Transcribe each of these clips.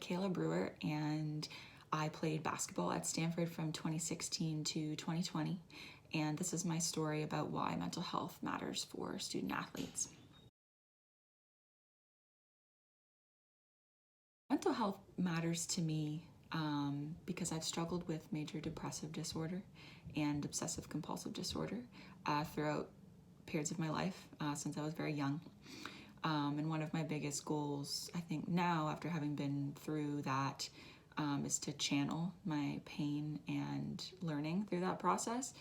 Mikaela Brewer, and I played basketball at Stanford from 2016 to 2020. And this is my story about why mental health matters for student athletes. Mental health matters to me because I've struggled with major depressive disorder and obsessive compulsive disorder throughout periods of my life since I was very young. And one of my biggest goals, I think now, after having been through that, is to channel my pain and learning through that process.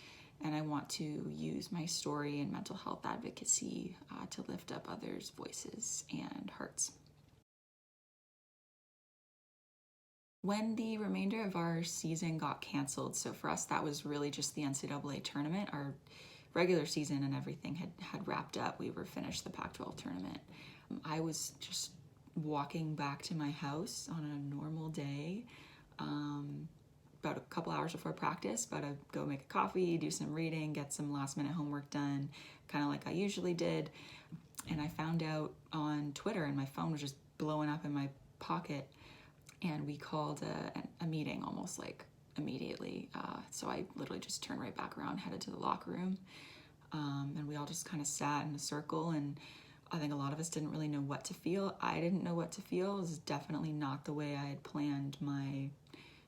And I want to use my story and mental health advocacy to lift up others' voices and hearts. When the remainder of our season got canceled, so for us that was really just the NCAA tournament, our regular season and everything had wrapped up. We were finished the Pac-12 tournament. I was just walking back to my house on a normal day, about a couple hours before practice, about to go make a coffee, do some reading, get some last minute homework done, kind of like I usually did. And I found out on Twitter, and my phone was just blowing up in my pocket, and we called a meeting almost like immediately. So I literally just turned right back around, headed to the locker room, and we all just kind of sat in a circle, and I think a lot of us didn't really know what to feel. I didn't know what to feel. It was definitely not the way I had planned my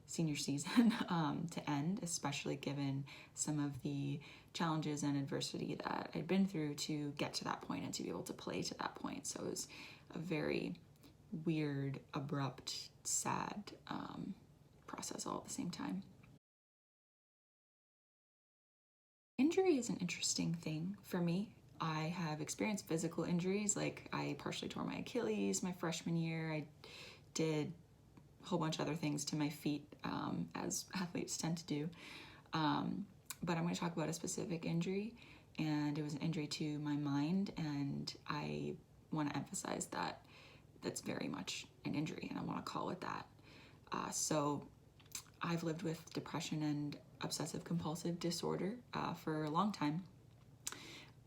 senior season to end, especially given some of the challenges and adversity that I'd been through to get to that point and to be able to play to that point. So it was a very weird, abrupt, sad process all at the same time. Injury is an interesting thing for me. I have experienced physical injuries, like I partially tore my Achilles my freshman year. I did a whole bunch of other things to my feet, as athletes tend to do. But I'm going to talk about a specific injury, and it was an injury to my mind, and I want to emphasize that that's very much an injury, and I want to call it that. So I've lived with depression and obsessive compulsive disorder for a long time.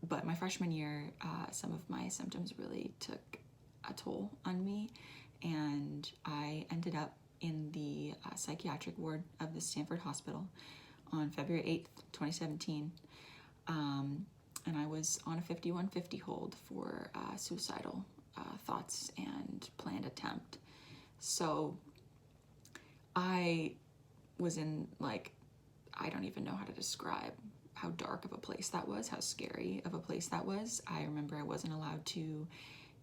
But my freshman year, some of my symptoms really took a toll on me, and I ended up in the psychiatric ward of the Stanford hospital on February 8th, 2017. And I was on a 5150 hold for suicidal thoughts and planned attempt. So I was in, like, I don't even know how to describe how dark of a place that was, how scary of a place that was. I remember I wasn't allowed to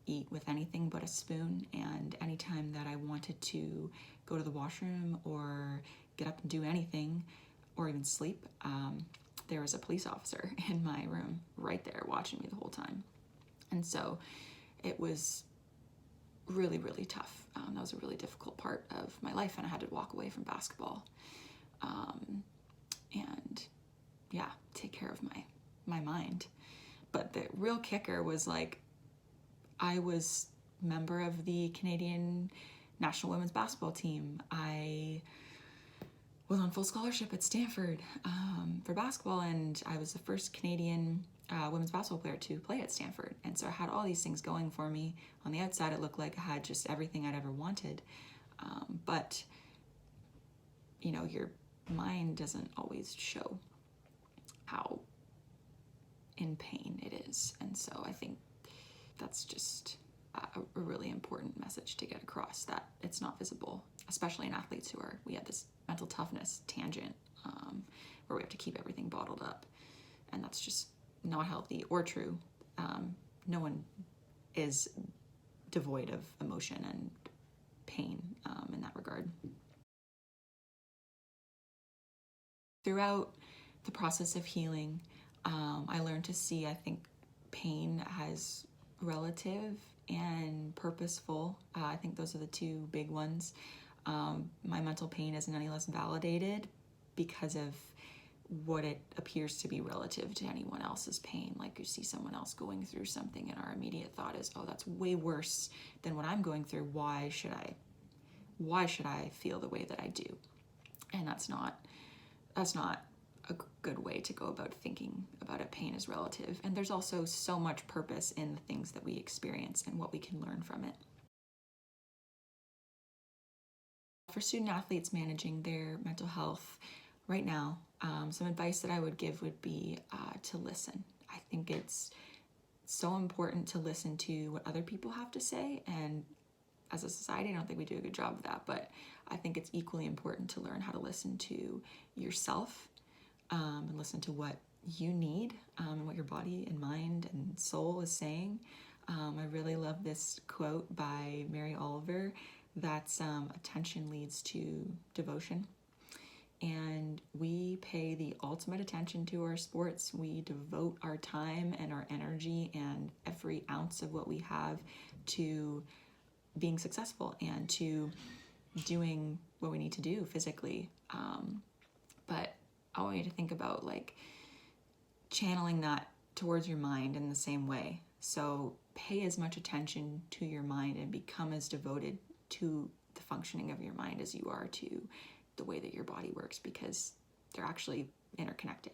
eat with anything but a spoon, and anytime that I wanted to go to the washroom or get up and do anything or even sleep, there was a police officer in my room right there watching me the whole time. And so it was really, really tough. That was a really difficult part of my life, and I had to walk away from basketball and yeah, take care of my mind. But the real kicker was, like, I was member of the Canadian national women's basketball team. I was on full scholarship at Stanford for basketball, and I was the first Canadian women's basketball player to play at Stanford. And so I had all these things going for me. On the outside, it looked like I had just everything I'd ever wanted. But, you know, your mind doesn't always show how in pain it is. And so I think that's just a really important message to get across, that it's not visible, especially in athletes we have this mental toughness tangent where we have to keep everything bottled up. And that's just not healthy or true. No one is devoid of emotion and pain in that regard. Throughout the process of healing, I learned to see, I think, pain as relative and purposeful. I think those are the two big ones. My mental pain isn't any less validated because of what it appears to be relative to anyone else's pain. Like, you see someone else going through something, and our immediate thought is, oh, that's way worse than what I'm going through. Why should I feel the way that I do? And that's not a good way to go about thinking about it. Pain is relative, and there's also so much purpose in the things that we experience and what we can learn from it. For student athletes managing their mental health right now, some advice that I would give would be to listen. I think it's so important to listen to what other people have to say, and as a society, I don't think we do a good job of that, but I think it's equally important to learn how to listen to yourself, and listen to what you need, and what your body and mind and soul is saying. I really love this quote by Mary Oliver that's attention leads to devotion. And we pay the ultimate attention to our sports. We devote our time and our energy and every ounce of what we have to being successful and to doing what we need to do physically. But I want you to think about like channeling that towards your mind in the same way. So pay as much attention to your mind and become as devoted to the functioning of your mind as you are to the way that your body works, because they're actually interconnected.